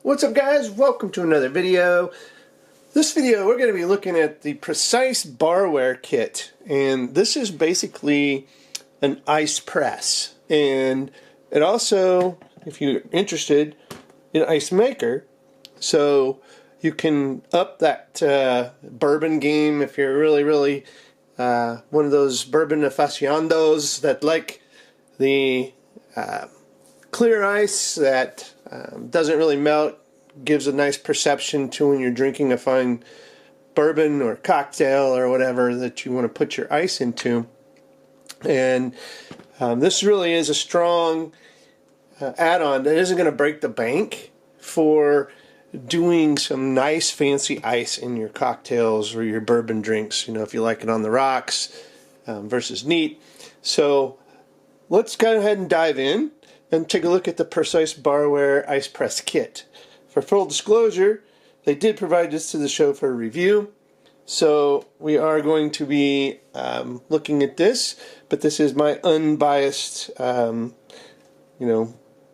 What's up, guys? Welcome to another video. This video we're going to be looking at the Pressice Barware Kit, and this is basically an ice press, and it also, if you're interested, an ice maker, so you can up that bourbon game if you're really one of those bourbon aficionados that like the clear ice that doesn't really melt, gives a nice perception to when you're drinking a fine bourbon or cocktail or whatever that you want to put your ice into. And this really is a strong add-on that isn't going to break the bank for doing some nice fancy ice in your cocktails or your bourbon drinks, you know, if you like it on the rocks versus neat. So let's go ahead and dive in and take a look at the Pressice Barware Ice Press Kit. For full disclosure, they did provide this to the show for a review, so we are going to be looking at this, but this is my unbiased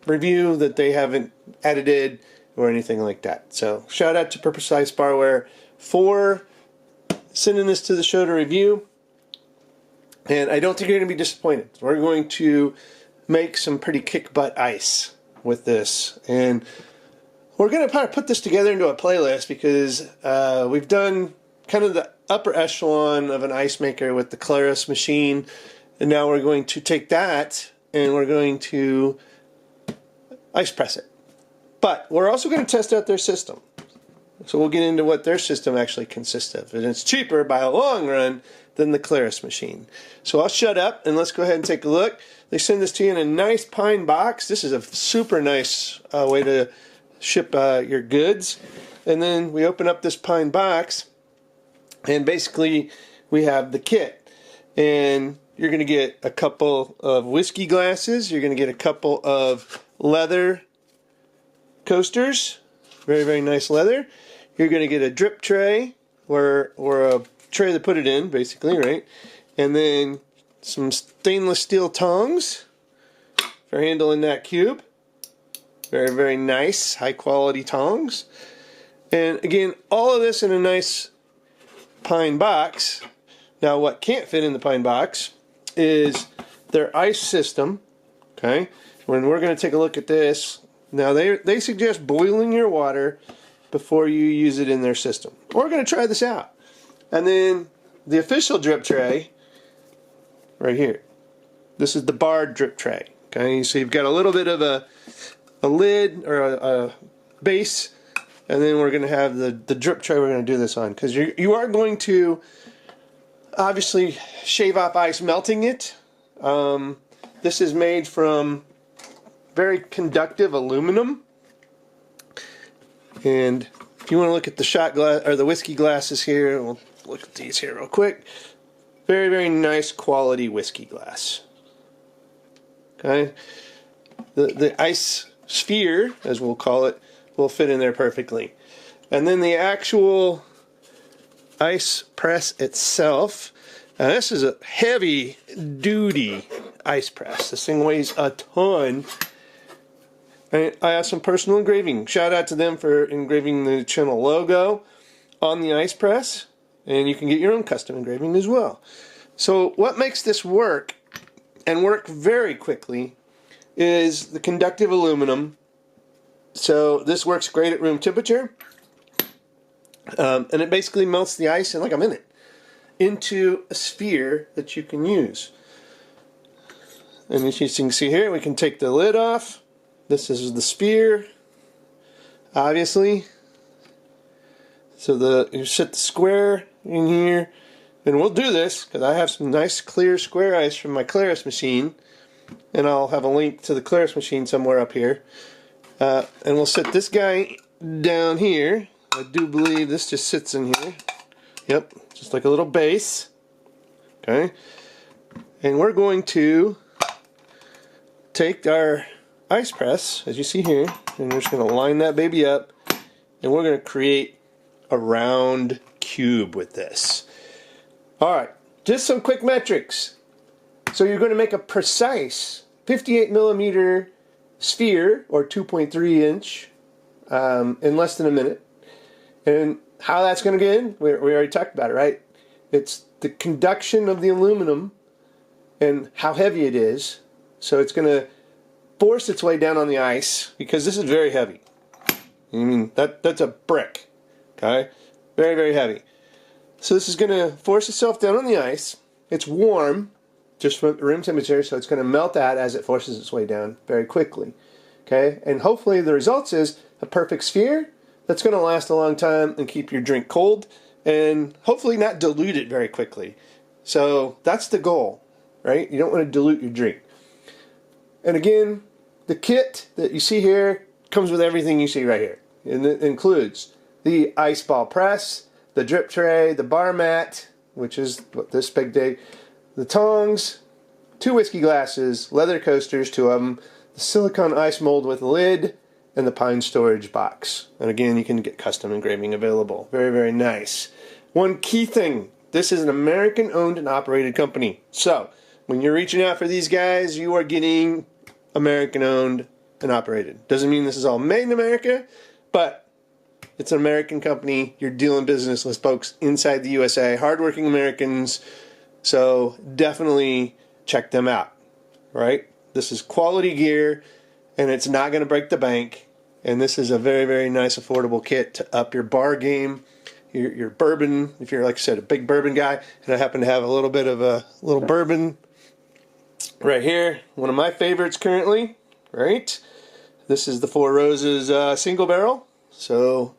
review that they haven't edited or anything like that. So shout out to Pressice Barware for sending this to the show to review, and I don't think you're going to be disappointed. We're going to make some pretty kick-butt ice with this, and we're going to put this together into a playlist because we've done kind of the upper echelon of an ice maker with the Claris machine, and now we're going to take that and we're going to ice press it. But we're also going to test out their system. So we'll get into what their system actually consists of. And it's cheaper by a long run than the Claris machine. So I'll shut up and let's go ahead and take a look. They send this to you in a nice pine box. This is a super nice way to ship your goods. And then we open up this pine box, and basically we have the kit. And you're going to get a couple of whiskey glasses. You're going to get a couple of leather coasters. Very nice leather. You're going to get a drip tray or a tray to put it in, basically, right? And then some stainless steel tongs for handling that cube. Very nice, high quality tongs. And again, all of this in a nice pine box. Now what can't fit in the pine box is their ice system. Okay, when we're going to take a look at this. Now they suggest boiling your water before you use it in their system. We're going to try this out. And then the official drip tray right here. This is the barred drip tray. Okay, so you've got a little bit of a lid or a base, and then we're going to have the drip tray we're going to do this on, because you are going to obviously shave off ice melting it. This is made from very conductive aluminum, and if you want to look at the shot glass or the whiskey glasses here, we'll look at these here real quick. Very nice quality whiskey glass. Okay, the ice sphere, as we'll call it, will fit in there perfectly. And then the actual ice press itself. Now this is a heavy duty ice press. This thing weighs a ton. And I have some personal engraving. Shout out to them for engraving the channel logo on the ice press. And you can get your own custom engraving as well. So what makes this work, and work very quickly, is the conductive aluminum. So this works great at room temperature, and it basically melts the ice in like a minute into a sphere that you can use. And as you can see here, we can take the lid off. This is the sphere, obviously. So you set the square in here, and we'll do this because I have some nice clear square ice from my Claris machine. And I'll have a link to the Claris machine somewhere up here. And we'll set this guy down here. I do believe this just sits in here. Yep, just like a little base. Okay. And we're going to take our ice press, as you see here, and we're just going to line that baby up, and we're going to create a round cube with this. Alright, just some quick metrics. So you're going to make a precise 58 millimeter sphere, or 2.3 inch, in less than a minute. And how that's going to get in, we already talked about it, right? It's the conduction of the aluminum and how heavy it is. So it's going to force its way down on the ice, because this is very heavy. I mean, that's a brick, okay? Very, very heavy. So this is going to force itself down on the ice. It's warm, just from room temperature, so it's going to melt that as it forces its way down very quickly. Okay, and hopefully the results is a perfect sphere that's going to last a long time and keep your drink cold, and hopefully not dilute it very quickly. So that's the goal, right? You don't want to dilute your drink. And again, the kit that you see here comes with everything you see right here. And it includes the ice ball press, the drip tray, the bar mat, which is this big thing, the tongs, 2 whiskey glasses, leather coasters, 2 of them, the silicone ice mold with lid, and the pine storage box. And again, you can get custom engraving available. Very, very nice. One key thing, this is an American owned and operated company. So when you're reaching out for these guys, you are getting American owned and operated. Doesn't mean this is all made in America, but it's an American company. You're doing business with folks inside the USA, hardworking Americans. So definitely check them out, right? This is quality gear, and it's not going to break the bank. And this is a very, very nice, affordable kit to up your bar game, your bourbon. If you're, like I said, a big bourbon guy, and I happen to have a little bit of a little bourbon right here. One of my favorites currently, right? This is the Four Roses single barrel. So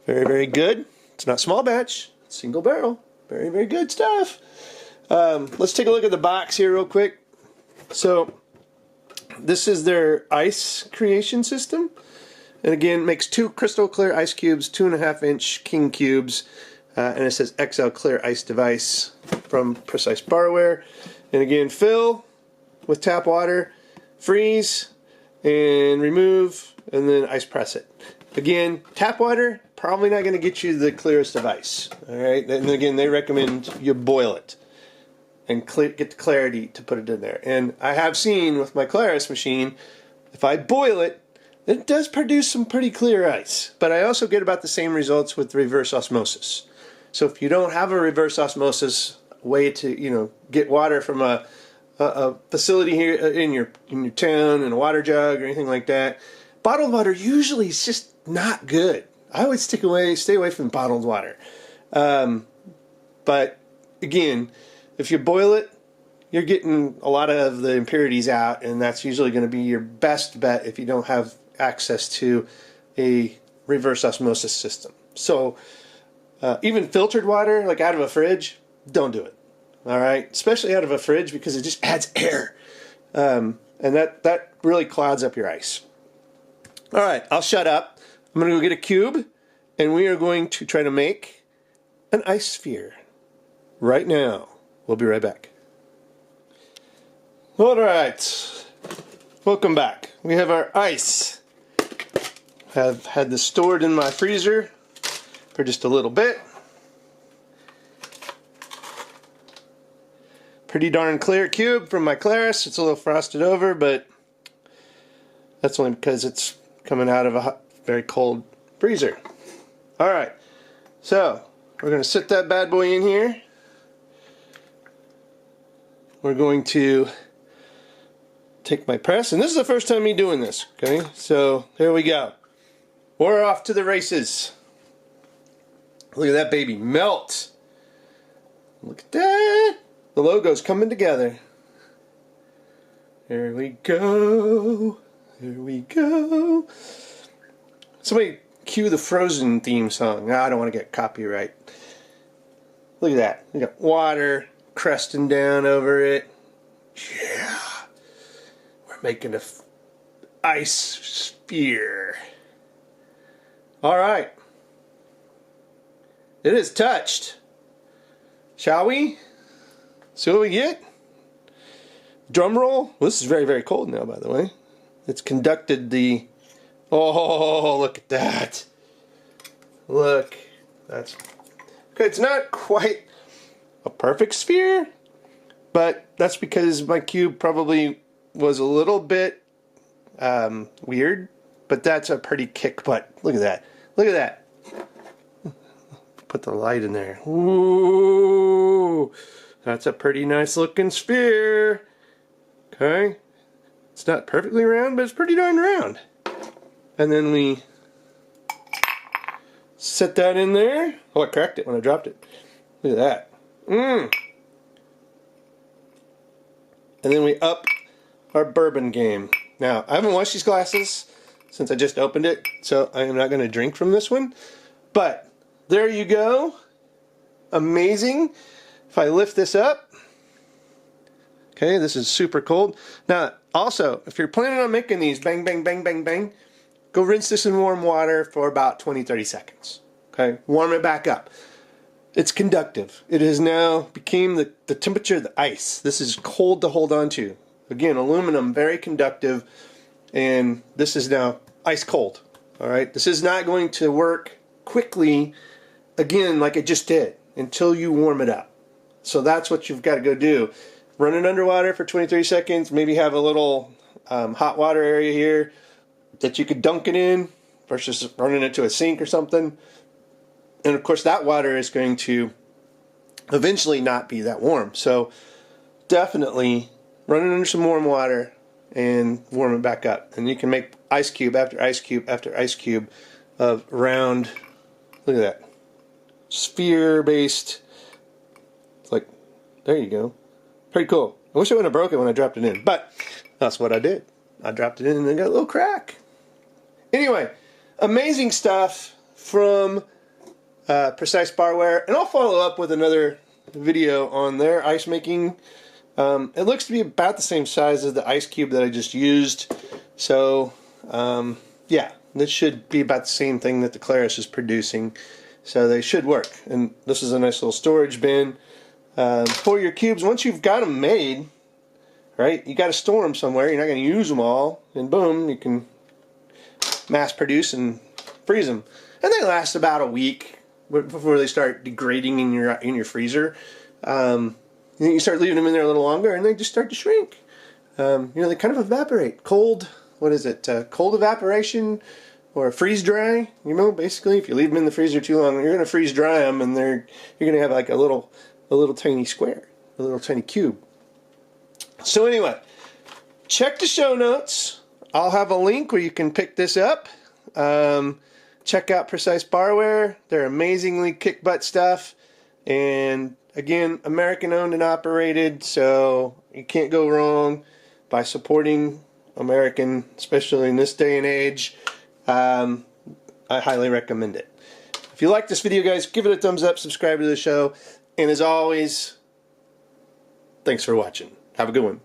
very, very good. It's not small batch, it's single barrel. Very, very good stuff. Let's take a look at the box here real quick. So this is their ice creation system. And again, makes 2 crystal clear ice cubes, 2.5-inch king cubes. And it says XL clear ice device from Pressice Barware. And again, fill with tap water, freeze, and remove, and then ice press it. Again, tap water, probably not going to get you the clearest of ice. Alright, and again, they recommend you boil it and get the clarity to put it in there. And I have seen with my Claris machine, if I boil it, it does produce some pretty clear ice. But I also get about the same results with reverse osmosis. So if you don't have a reverse osmosis way to, get water from a facility here in your town, in a water jug or anything like that, bottled water usually is just not good. I would stay away from bottled water. But again, if you boil it, you're getting a lot of the impurities out, and that's usually going to be your best bet if you don't have access to a reverse osmosis system. So even filtered water, like out of a fridge, don't do it. All right, especially out of a fridge, because it just adds air, and that really clouds up your ice. All right, I'll shut up. I'm going to go get a cube, and we are going to try to make an ice sphere right now. We'll be right back. All right, welcome back. We have our ice. I've had this stored in my freezer for just a little bit. Pretty darn clear cube from my Claris. It's a little frosted over, but that's only because it's coming out of a very cold freezer. Alright, so we're going to sit that bad boy in here. We're going to take my press, and this is the first time me doing this, okay? So here we go. We're off to the races. Look at that baby melt. Look at that. The logo's coming together. Here we go. Here we go. Somebody cue the Frozen theme song. I don't want to get copyright. Look at that. We got water cresting down over it. Yeah. We're making a ice sphere. Alright. It is touched. Shall we? See what we get? Drum roll. Well, this is very, very cold now, by the way. It's conducted the... Oh, look at that. Look. That's... Okay, it's not quite a perfect sphere, but that's because my cube probably was a little bit weird, but that's a pretty kick butt. Look at that. Look at that. Put the light in there. Ooh, that's a pretty nice looking sphere. Okay. It's not perfectly round, but it's pretty darn round. And then we set that in there. Oh, I cracked it when I dropped it. Look at that. And then we up our bourbon game. Now, I haven't washed these glasses since I just opened it, so I am not going to drink from this one. But there you go. Amazing. If I lift this up, okay, this is super cold. Now, also, if you're planning on making these bang, bang, bang, bang, bang, go rinse this in warm water for about 20-30 seconds. Okay, warm it back up. It's conductive. It has now became the temperature of the ice. This is cold to hold on to. Again, aluminum, very conductive, and this is now ice cold. All right, this is not going to work quickly, again, like it just did, until you warm it up. So that's what you've got to go do. Run it underwater for 20-30 seconds. Maybe have a little hot water area here that you could dunk it in versus running it to a sink or something. And of course that water is going to eventually not be that warm. So definitely run it under some warm water and warm it back up. And you can make ice cube after ice cube after ice cube of round, look at that, sphere-based, it's like, there you go. Pretty cool. I wish I wouldn't have broke it when I dropped it in, but that's what I did. I dropped it in and it got a little crack. Anyway, amazing stuff from Pressice Barware, and I'll follow up with another video on their ice making. It looks to be about the same size as the ice cube that I just used, so yeah, this should be about the same thing that the Claris is producing, so they should work. And this is a nice little storage bin for your cubes. Once you've got them made, right, you got to store them somewhere. You're not going to use them all, and boom, you can mass produce and freeze them, and they last about a week before they start degrading in your freezer. You start leaving them in there a little longer, and they just start to shrink. You know, they kind of evaporate. Cold, what is it? Cold evaporation or freeze dry. You know, basically, if you leave them in the freezer too long, you're going to freeze dry them, and you're going to have like a little tiny square, a little tiny cube. So anyway, check the show notes. I'll have a link where you can pick this up. Check out Pressice Barware. They're amazingly kick butt stuff. And again, American owned and operated, so you can't go wrong by supporting American, especially in this day and age. I highly recommend it. If you like this video, guys, give it a thumbs up, subscribe to the show, and as always, thanks for watching. Have a good one.